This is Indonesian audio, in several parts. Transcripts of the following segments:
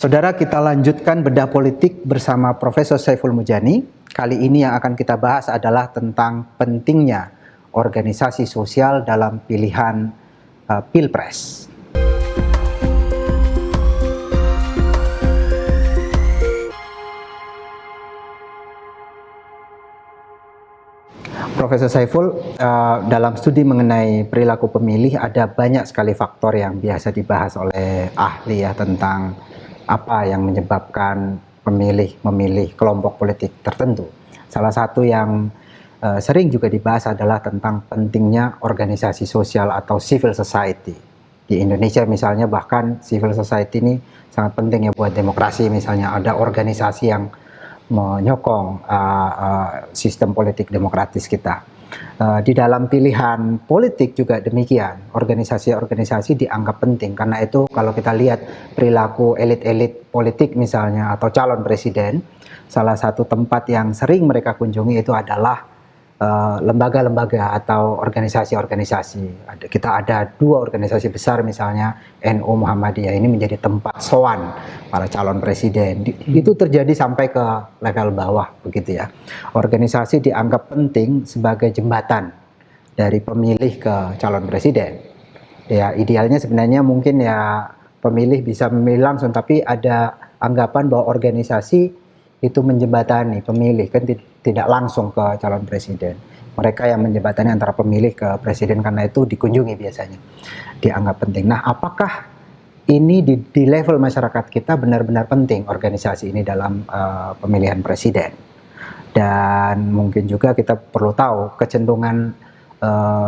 Saudara, kita lanjutkan bedah politik bersama Profesor Saiful Mujani. Kali ini yang akan kita bahas adalah tentang pentingnya organisasi sosial dalam pilihan Pilpres. Profesor Saiful, dalam studi mengenai perilaku pemilih ada banyak sekali faktor yang biasa dibahas oleh ahli ya tentang apa yang menyebabkan pemilih memilih kelompok politik tertentu. Salah satu yang sering juga dibahas adalah tentang pentingnya organisasi sosial atau civil society. Di Indonesia misalnya bahkan civil society ini sangat penting ya buat demokrasi, misalnya ada organisasi yang menyokong sistem politik demokratis kita. Di dalam pilihan politik juga demikian, organisasi-organisasi dianggap penting karena itu kalau kita lihat perilaku elit-elit politik misalnya atau calon presiden, salah satu tempat yang sering mereka kunjungi itu adalah lembaga-lembaga atau organisasi-organisasi. Kita ada dua organisasi besar misalnya NU Muhammadiyah ini menjadi tempat sowan para calon presiden. Itu terjadi sampai ke level bawah begitu ya. Organisasi dianggap penting sebagai jembatan dari pemilih ke calon presiden. Ya idealnya sebenarnya mungkin ya pemilih bisa memilih langsung, tapi ada anggapan bahwa organisasi itu menjembatani pemilih kan tidak langsung ke calon presiden. Mereka yang menjembatani antara pemilih ke presiden, karena itu dikunjungi biasanya. Dianggap penting. Nah, apakah ini di level masyarakat kita benar-benar penting organisasi ini dalam pemilihan presiden? Dan mungkin juga kita perlu tahu kecenderungan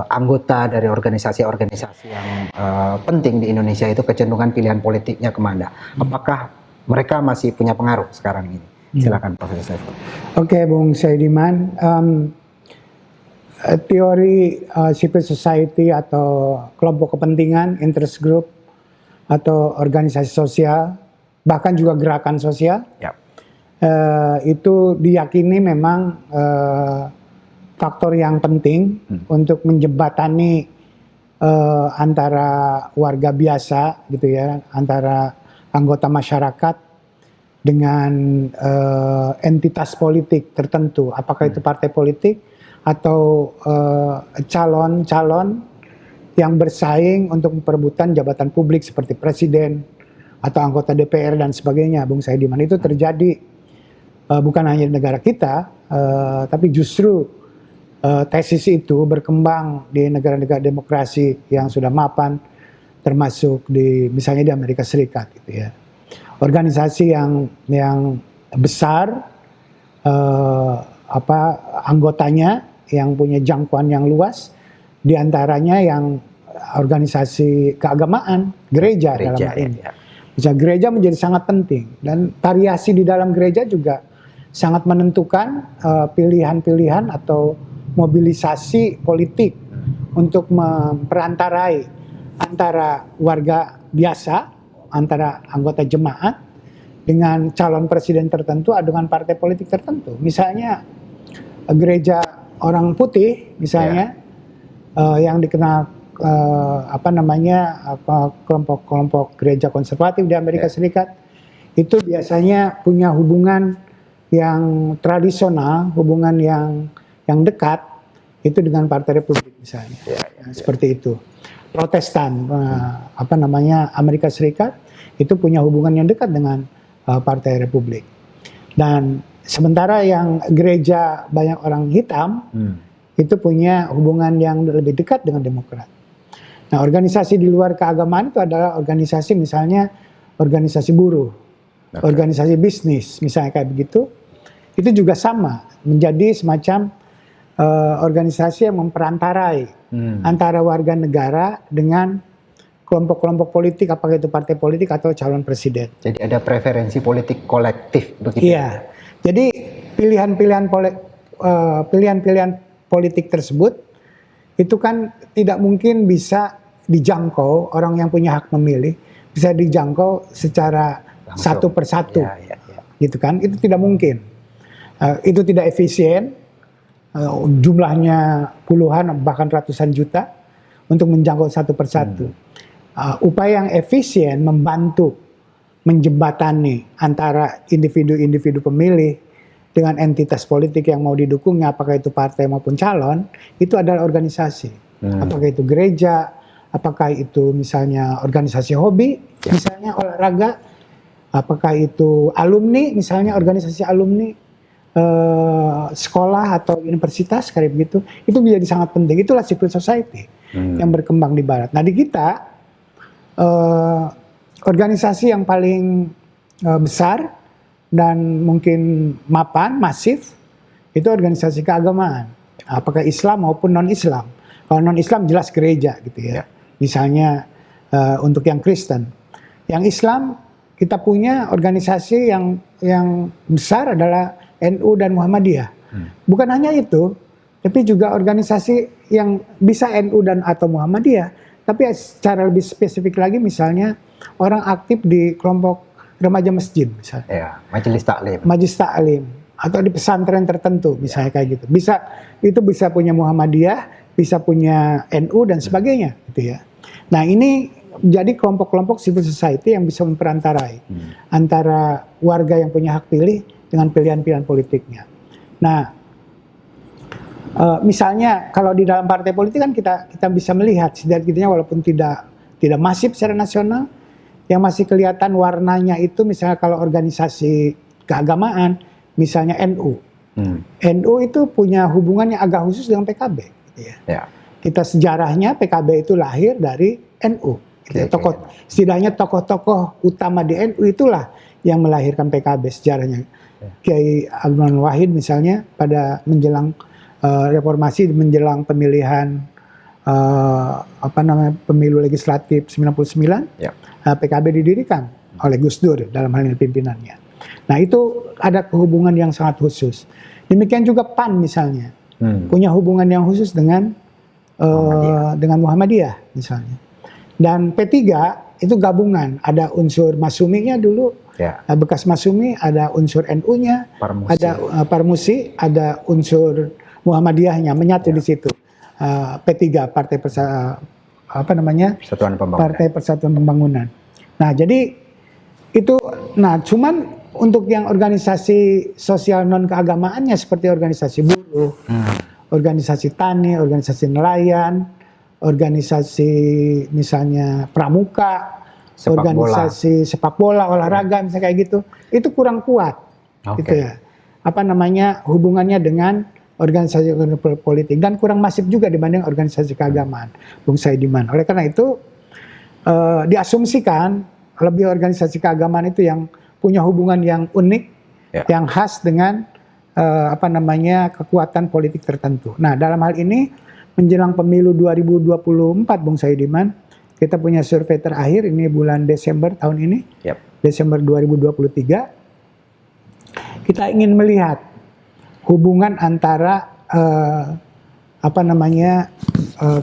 anggota dari organisasi-organisasi yang penting di Indonesia itu kecenderungan pilihan politiknya kemana? Apakah mereka masih punya pengaruh sekarang ini? Silakan Profesor Saiful. Oke, Bung Saidiman, teori civil society atau kelompok kepentingan, interest group atau organisasi sosial, bahkan juga gerakan sosial, itu diyakini memang faktor yang penting untuk menjembatani antara warga biasa, gitu ya, antara anggota masyarakat dengan entitas politik tertentu, apakah itu partai politik atau calon-calon yang bersaing untuk memperebutkan jabatan publik seperti presiden atau anggota DPR dan sebagainya. Bung Saidiman, itu terjadi bukan hanya di negara kita, tapi justru tesis itu berkembang di negara-negara demokrasi yang sudah mapan, termasuk misalnya di Amerika Serikat, gitu ya. Organisasi yang besar, anggotanya yang punya jangkauan yang luas, diantaranya yang organisasi keagamaan, gereja dalam hal ini. Misalnya gereja menjadi sangat penting, dan variasi di dalam gereja juga sangat menentukan pilihan-pilihan atau mobilisasi politik untuk memperantarai antara warga biasa, antara anggota jemaat dengan calon presiden tertentu, dengan partai politik tertentu. Misalnya gereja orang putih misalnya, yang dikenal kelompok gereja konservatif di Amerika Serikat, itu biasanya punya hubungan yang tradisional, hubungan yang dekat itu dengan Partai Republik misalnya, seperti itu. Protestan, Amerika Serikat itu punya hubungan yang dekat dengan Partai Republik. Dan sementara yang gereja banyak orang hitam itu punya hubungan yang lebih dekat dengan Demokrat. Nah, organisasi di luar keagamaan itu adalah organisasi, misalnya organisasi buruh, organisasi bisnis, misalnya kayak begitu. Itu juga sama, menjadi semacam organisasi yang memperantarai antara warga negara dengan kelompok-kelompok politik, apakah itu partai politik atau calon presiden. Jadi ada preferensi politik kolektif begitu. Iya. Jadi pilihan-pilihan politik tersebut itu kan tidak mungkin bisa dijangkau, orang yang punya hak memilih bisa dijangkau secara langsung, satu persatu, gitu kan? Itu tidak mungkin. Itu tidak efisien. Jumlahnya puluhan bahkan ratusan juta untuk menjangkau satu persatu. Upaya yang efisien membantu menjembatani antara individu-individu pemilih dengan entitas politik yang mau didukungnya, apakah itu partai maupun calon, itu adalah organisasi. Apakah itu gereja, apakah itu misalnya organisasi hobi, misalnya olahraga, apakah itu alumni, misalnya organisasi alumni, sekolah atau universitas kayak begitu, itu menjadi sangat penting. Itulah civil society yang berkembang di Barat. Nah di kita, organisasi yang paling besar dan mungkin mapan, masif, itu organisasi keagamaan. Apakah Islam maupun non-Islam. Kalau non-Islam jelas gereja gitu ya. Misalnya untuk yang Kristen. Yang Islam kita punya organisasi yang besar adalah NU dan Muhammadiyah. Bukan hanya itu, tapi juga organisasi yang bisa NU dan atau Muhammadiyah. Tapi secara lebih spesifik lagi misalnya orang aktif di kelompok remaja masjid misalnya. Ya, majelis taklim. Majelis taklim atau di pesantren tertentu misalnya kayak gitu. Itu bisa punya Muhammadiyah, bisa punya NU dan sebagainya gitu ya. Nah, ini jadi kelompok-kelompok civil society yang bisa memperantarai antara warga yang punya hak pilih dengan pilihan-pilihan politiknya. Nah, misalnya kalau di dalam partai politik kan kita bisa melihat setidaknya walaupun tidak masif secara nasional, yang masih kelihatan warnanya itu misalnya kalau organisasi keagamaan, misalnya NU. NU itu punya hubungan yang agak khusus dengan PKB. Gitu ya. Kita sejarahnya PKB itu lahir dari NU. Gitu ya. Setidaknya tokoh-tokoh utama di NU itulah yang melahirkan PKB sejarahnya. Kiai Abdurrahman Wahid misalnya pada menjelang reformasi, menjelang pemilihan pemilu legislatif 99, PKB didirikan oleh Gus Dur dalam hal ini pimpinannya. Nah itu ada hubungan yang sangat khusus. Demikian juga PAN misalnya, punya hubungan yang khusus dengan Muhammadiyah misalnya. Dan P3 itu gabungan, ada unsur Masuminya dulu, bekas Masumi, ada unsur NU-nya, ada Parmusi, ada unsur Muhammadiyahnya menyatu di situ. P3 Partai Partai Persatuan Pembangunan. Nah, jadi itu cuman untuk yang organisasi sosial non keagamaannya seperti organisasi buruh, organisasi tani, organisasi nelayan, organisasi misalnya pramuka, organisasi sepak bola, olahraga misalnya kayak gitu, itu kurang kuat. Gitu ya. Hubungannya dengan organisasi politik dan kurang masif juga dibanding organisasi keagamaan, Bung Saidiman. Oleh karena itu diasumsikan lebih organisasi keagamaan itu yang punya hubungan yang unik, yang khas dengan kekuatan politik tertentu. Nah, dalam hal ini menjelang pemilu 2024 Bung Saidiman, kita punya survei terakhir ini bulan Desember tahun ini, Desember 2023. Kita ingin melihat hubungan antara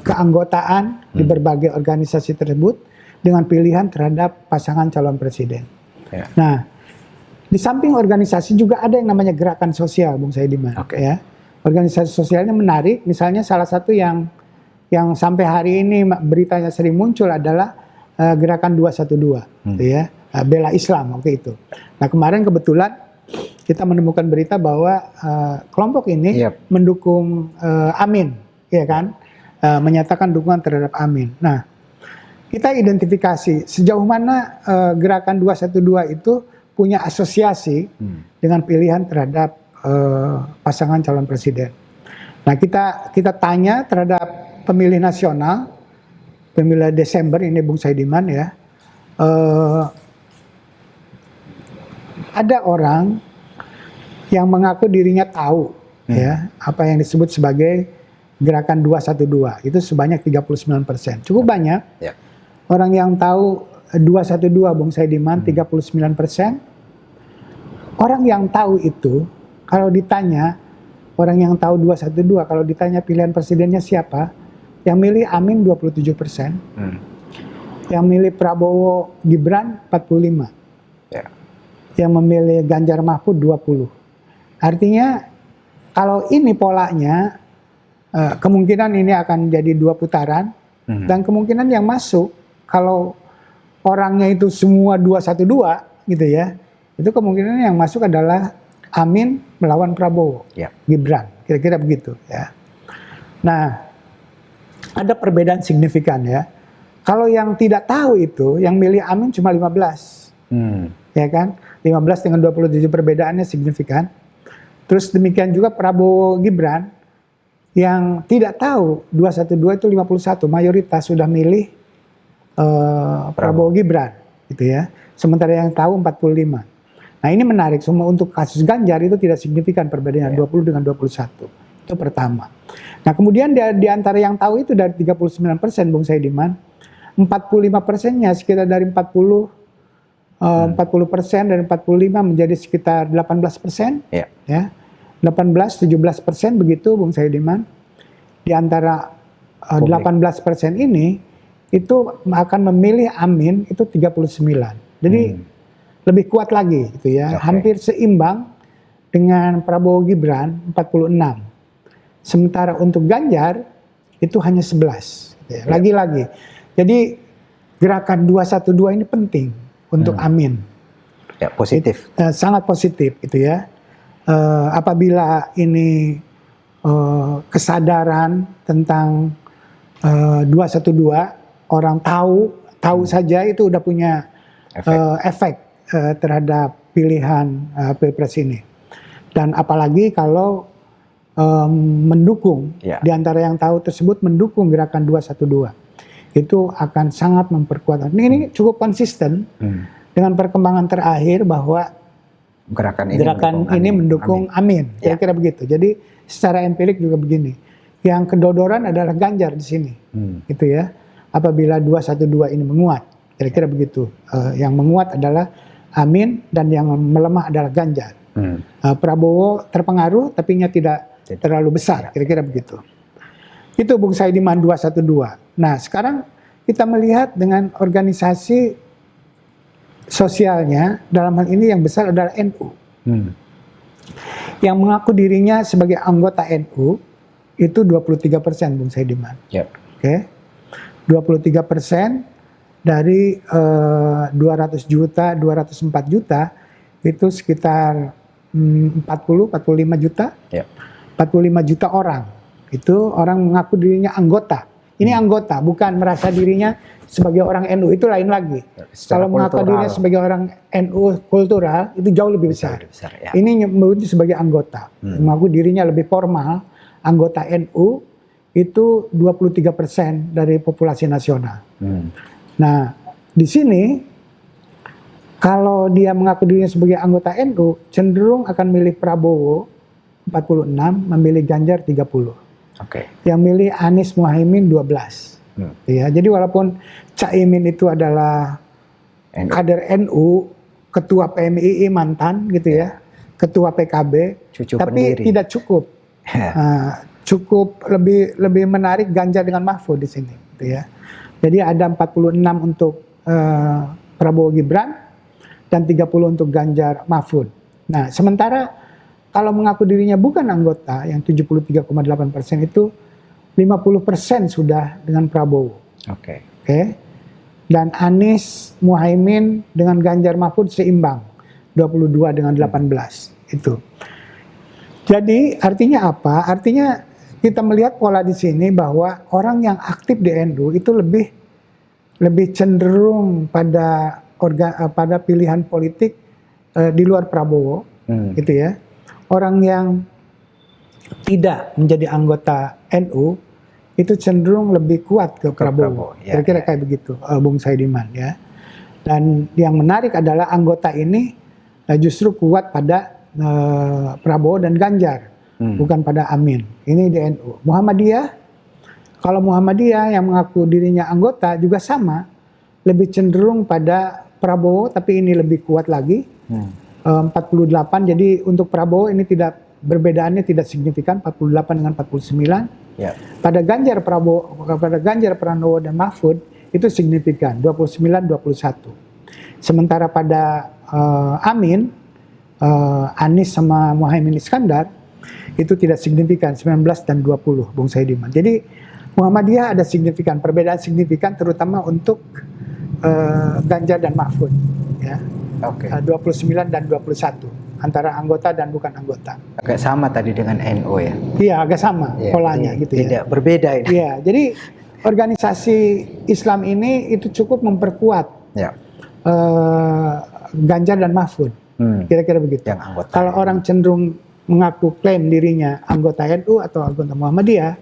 keanggotaan di berbagai organisasi tersebut dengan pilihan terhadap pasangan calon presiden. Nah, di samping organisasi juga ada yang namanya gerakan sosial, Bung Saidiman. Ya, organisasi sosialnya menarik. Misalnya salah satu yang sampai hari ini beritanya sering muncul adalah gerakan 212, gitu ya, bela Islam waktu itu. Nah, kemarin kebetulan kita menemukan berita bahwa kelompok ini mendukung Amin, ya kan, menyatakan dukungan terhadap Amin. Nah, kita identifikasi sejauh mana gerakan 212 itu punya asosiasi dengan pilihan terhadap pasangan calon presiden. Nah, kita tanya terhadap pemilih nasional, pemilih Desember ini Bung Saidiman ya, ada orang yang mengaku dirinya tahu ya apa yang disebut sebagai gerakan 212 itu sebanyak 39%. Cukup banyak. Orang yang tahu 212 Bung Saidiman 39%. Orang yang tahu itu kalau ditanya orang yang tahu 212 kalau ditanya pilihan presidennya siapa, yang milih Amin 27%. Yang milih Prabowo Gibran 45%. Yang memilih Ganjar Mahfud 20%. Artinya kalau ini polanya kemungkinan ini akan jadi 2 putaran dan kemungkinan yang masuk kalau orangnya itu semua 212 gitu ya, itu kemungkinan yang masuk adalah Amin melawan Prabowo, Ya. Gibran, kira-kira begitu ya. Nah, ada perbedaan signifikan ya. Kalau yang tidak tahu itu, yang milih Amin cuma 15, ya kan? 15 dengan 27 perbedaannya signifikan. Terus demikian juga Prabowo Gibran, yang tidak tahu 212 itu 51, mayoritas sudah milih Prabowo Gibran, gitu ya. Sementara yang tahu 45. Nah ini menarik, semua untuk kasus Ganjar itu tidak signifikan perbedaannya 20 dengan 21. Itu pertama. Nah kemudian di antara yang tahu itu dari 39%, Bung Saidiman, 45%-nya sekitar dari 40% dan 45 menjadi sekitar 18%. Ya. 18-17% begitu Bung Saidiman. Di antara 18% ini itu akan memilih Amin itu 39. Jadi lebih kuat lagi gitu ya. Hampir seimbang dengan Prabowo Gibran 46. Sementara untuk Ganjar itu hanya 11. Ya. Lagi-lagi. Jadi gerakan 212 ini penting untuk Amin. Ya, positif. Sangat positif gitu ya. Apabila ini kesadaran tentang 212, orang tahu saja itu udah punya efek terhadap pilihan Pilpres ini. Dan apalagi kalau mendukung, di antara yang tahu tersebut mendukung gerakan 212, itu akan sangat memperkuat. Ini cukup konsisten dengan perkembangan terakhir bahwa gerakan ini mendukung Amin. Kira-kira begitu. Jadi secara empirik juga begini. Yang kedodoran adalah Ganjar di sini, gitu ya. Apabila 212 ini menguat, kira-kira begitu. Yang menguat adalah Amin dan yang melemah adalah Ganjar. Prabowo terpengaruh, tapi tidak terlalu besar, kira-kira begitu. Itu Bung Saidiman 212. Nah sekarang kita melihat dengan organisasi sosialnya, dalam hal ini yang besar adalah NU. Yang mengaku dirinya sebagai anggota NU itu 23%, Bung Saidiman. Oke. 23% dari 200 juta, 204 juta itu sekitar 45 juta. 45 juta orang. Itu orang mengaku dirinya anggota. Ini anggota, bukan merasa dirinya sebagai orang NU, itu lain lagi. Kalau mengaku dirinya sebagai orang NU kultural, itu jauh lebih besar. Ya. Ini menyebut sebagai anggota. Mengaku dirinya lebih formal, anggota NU, itu 23% dari populasi nasional. Nah, di sini, kalau dia mengaku dirinya sebagai anggota NU, cenderung akan milih Prabowo 46, memilih Ganjar 30. Yang milih Anies Muhaimin 12. Ya, jadi walaupun Caimin itu adalah kader NU, ketua PMII mantan gitu ya, ketua PKB, tapi pendiri. Tidak cukup. Cukup lebih menarik Ganjar dengan Mahfud di sini, gitu ya. Jadi ada 46 untuk Prabowo Gibran dan 30 untuk Ganjar Mahfud. Nah, sementara kalau mengaku dirinya bukan anggota, yang 73,8% itu 50% sudah dengan Prabowo. Oke. Dan Anies Muhaimin dengan Ganjar Mahfud seimbang, 22 dengan 18 itu. Jadi artinya apa? Artinya kita melihat pola di sini bahwa orang yang aktif di NU itu lebih cenderung pada pilihan politik di luar Prabowo, gitu ya. Orang yang tidak menjadi anggota NU itu cenderung lebih kuat ke Prabowo. Kira-kira kayak begitu, Bung Saidiman ya. Dan yang menarik adalah anggota ini justru kuat pada Prabowo dan Ganjar, bukan pada Amin. Ini di NU. Muhammadiyah, kalau Muhammadiyah yang mengaku dirinya anggota juga sama, lebih cenderung pada Prabowo, tapi ini lebih kuat lagi. 48, jadi untuk Prabowo ini perbedaannya tidak signifikan, 48 dengan 49. Pada Ganjar Pranowo dan Mahfud itu signifikan, 29-21. Sementara pada Amin, Anies sama Muhaimin Iskandar itu tidak signifikan, 19 dan 20, Bung Saidiman. Jadi Muhammadiyah ada perbedaan signifikan terutama untuk Ganjar dan Mahfud ya. Oke. 29 dan 21 antara anggota dan bukan anggota. Agak sama tadi dengan NU ya. Iya, agak sama Ya, polanya jadi gitu ya. Tidak berbeda ini. Iya, jadi organisasi Islam ini itu cukup memperkuat Ya. Ganjar dan Mahfud. Kira-kira begitu. Yang anggota. Kalau orang cenderung mengaku klaim dirinya anggota NU atau anggota Muhammadiyah,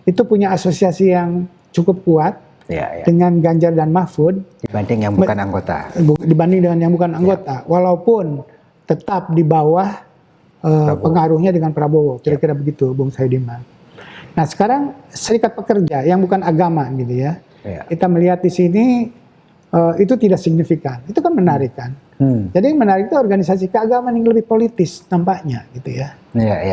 itu punya asosiasi yang cukup kuat Ya. dengan Ganjar dan Mahfud Dibanding yang bukan anggota. dibanding dengan yang bukan anggota, walaupun tetap di bawah pengaruhnya dengan Prabowo, kira-kira begitu, Bung Saidiman. Nah sekarang serikat pekerja yang bukan agama gitu ya, kita melihat di sini itu tidak signifikan, itu kan menarik kan. Jadi yang menarik itu organisasi keagamaan yang lebih politis nampaknya gitu ya.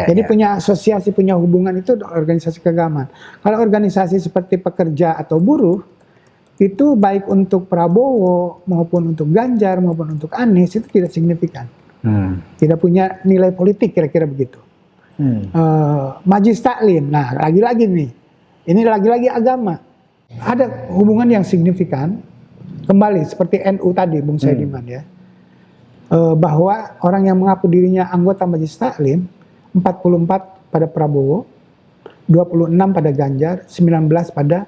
Jadi punya asosiasi, punya hubungan itu organisasi keagamaan. Kalau organisasi seperti pekerja atau buruh, itu baik untuk Prabowo maupun untuk Ganjar maupun untuk Anies itu tidak signifikan. Tidak punya nilai politik kira-kira begitu. Majelis Taklim, nah lagi-lagi nih, ini lagi-lagi agama. Ada hubungan yang signifikan, kembali seperti NU tadi Bung Saidiman ya. Bahwa orang yang mengaku dirinya anggota Majelis Taklim 44 pada Prabowo, 26 pada Ganjar, 19 pada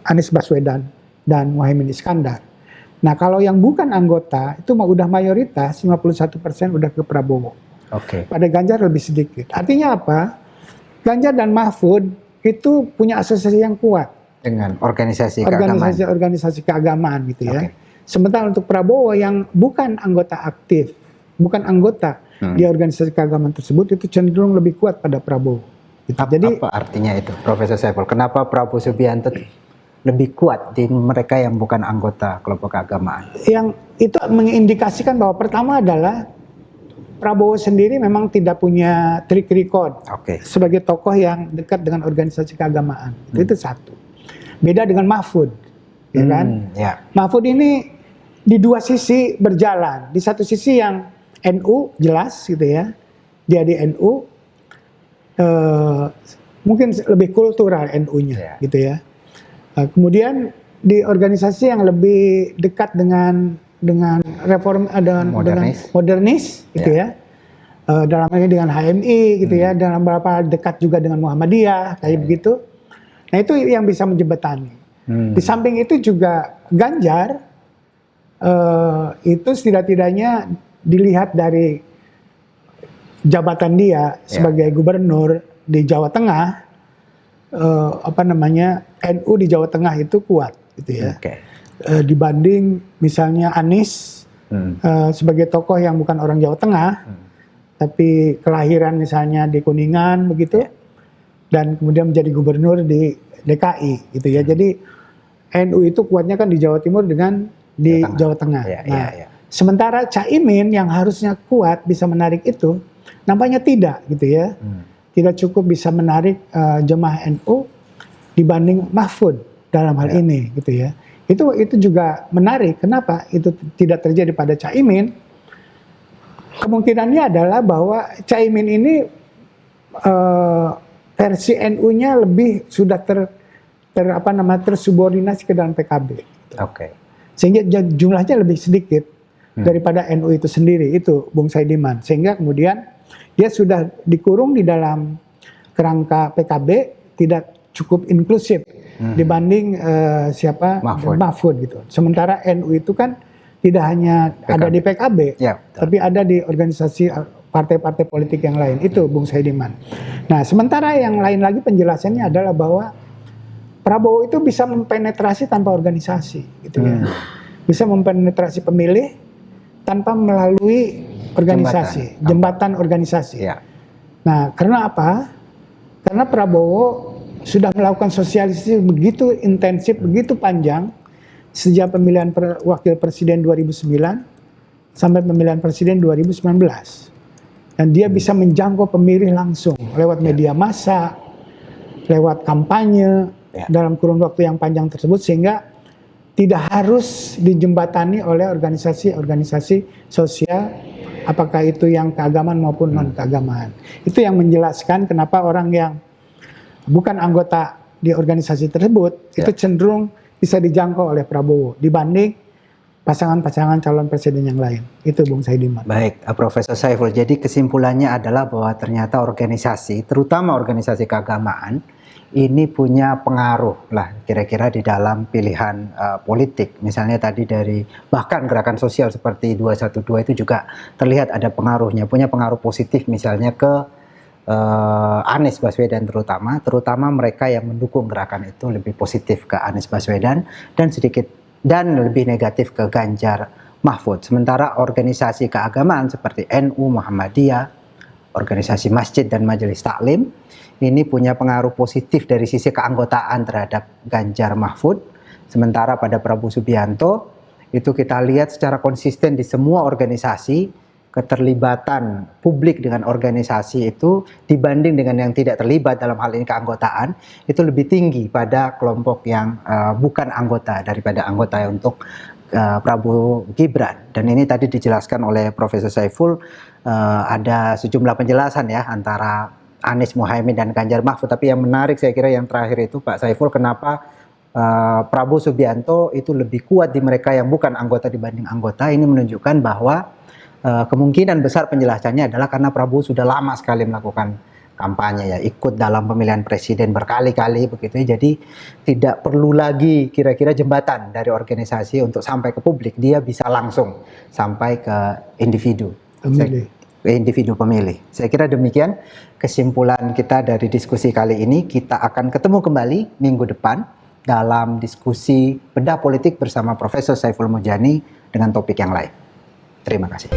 Anies Baswedan dan Muhaimin Iskandar. Nah kalau yang bukan anggota itu udah mayoritas 51% udah ke Prabowo. Pada Ganjar lebih sedikit. Artinya apa? Ganjar dan Mahfud itu punya asosiasi yang kuat dengan organisasi keagamaan gitu ya. Sementara untuk Prabowo yang bukan anggota aktif, bukan anggota di organisasi keagamaan tersebut itu cenderung lebih kuat pada Prabowo. Gitu. Jadi apa artinya itu, Profesor Saiful? Kenapa Prabowo Subianto lebih kuat di mereka yang bukan anggota kelompok keagamaan? Yang itu mengindikasikan bahwa pertama adalah Prabowo sendiri memang tidak punya track record sebagai tokoh yang dekat dengan organisasi keagamaan. Itu satu. Beda dengan Mahfud, ya kan? Mahfud ini di dua sisi berjalan. Di satu sisi yang NU jelas gitu ya, dia di NU mungkin lebih kultural NU-nya gitu ya. Kemudian di organisasi yang lebih dekat dengan reform dengan modernis gitu ya. Dalam hal ini dengan HMI gitu ya, dalam beberapa dekat juga dengan Muhammadiyah kayak begitu. Nah itu yang bisa menjembatani. Di samping itu juga Ganjar itu setidak-tidaknya dilihat dari jabatan dia sebagai gubernur di Jawa Tengah, NU di Jawa Tengah itu kuat gitu ya. Dibanding misalnya Anies sebagai tokoh yang bukan orang Jawa Tengah, tapi kelahiran misalnya di Kuningan begitu, dan kemudian menjadi gubernur di DKI gitu ya. Jadi NU itu kuatnya kan di Jawa Timur dengan di Jawa Tengah. Sementara Caimin yang harusnya kuat bisa menarik itu, nampaknya tidak gitu ya. Tidak cukup bisa menarik jemaah NU dibanding Mahfud dalam hal ini gitu ya. Itu juga menarik. Kenapa itu tidak terjadi pada Caimin? Kemungkinannya adalah bahwa Caimin ini versi NU-nya lebih sudah tersubordinasi ke dalam PKB. Sehingga jumlahnya lebih sedikit daripada NU itu sendiri, itu Bung Saidiman. Sehingga kemudian dia sudah dikurung di dalam kerangka PKB, tidak cukup inklusif dibanding Mahfud gitu. Sementara NU itu kan tidak hanya ada di PKB, tapi ada di organisasi partai-partai politik yang lain. Itu Bung Saidiman. Nah, sementara yang lain lagi penjelasannya adalah bahwa Prabowo itu bisa mempenetrasi tanpa organisasi, gitu ya. Bisa mempenetrasi pemilih tanpa melalui organisasi, jembatan organisasi. Nah, karena apa? Karena Prabowo sudah melakukan sosialisasi begitu intensif, begitu panjang sejak pemilihan wakil presiden 2009 sampai pemilihan presiden 2019. Dan dia bisa menjangkau pemilih langsung lewat media massa, lewat kampanye dalam kurun waktu yang panjang tersebut, sehingga tidak harus dijembatani oleh organisasi-organisasi sosial, apakah itu yang keagamaan maupun non keagamaan. Itu yang menjelaskan kenapa orang yang bukan anggota di organisasi tersebut itu cenderung bisa dijangkau oleh Prabowo dibanding pasangan-pasangan calon presiden yang lain. Itu Bung Saidiman. Baik, Profesor Saiful. Jadi kesimpulannya adalah bahwa ternyata organisasi, terutama organisasi keagamaan, ini punya pengaruh lah kira-kira di dalam pilihan politik. Misalnya tadi dari bahkan gerakan sosial seperti 212 itu juga terlihat ada pengaruhnya, punya pengaruh positif misalnya ke Anies Baswedan terutama mereka yang mendukung gerakan itu lebih positif ke Anies Baswedan dan lebih negatif ke Ganjar Mahfud. Sementara organisasi keagamaan seperti NU, Muhammadiyah, organisasi masjid dan majelis taklim ini punya pengaruh positif dari sisi keanggotaan terhadap Ganjar Mahfud. Sementara pada Prabowo Subianto itu kita lihat secara konsisten di semua organisasi keterlibatan publik dengan organisasi itu dibanding dengan yang tidak terlibat dalam hal ini keanggotaan itu lebih tinggi pada kelompok yang bukan anggota daripada anggota untuk Prabowo Gibran. Dan ini tadi dijelaskan oleh Profesor Saiful, ada sejumlah penjelasan ya antara Anies Muhaimin dan Ganjar Mahfud. Tapi yang menarik saya kira yang terakhir itu Pak Saiful, kenapa Prabowo Subianto itu lebih kuat di mereka yang bukan anggota dibanding anggota. Ini menunjukkan bahwa kemungkinan besar penjelasannya adalah karena Prabowo sudah lama sekali melakukan kampanye ya, ikut dalam pemilihan presiden berkali-kali begitu ya. Jadi tidak perlu lagi kira-kira jembatan dari organisasi untuk sampai ke publik, dia bisa langsung sampai ke individu pemilih. Saya kira demikian kesimpulan kita dari diskusi kali ini. Kita akan ketemu kembali minggu depan dalam diskusi bedah politik bersama Profesor Saiful Mujani dengan topik yang lain. Terima kasih.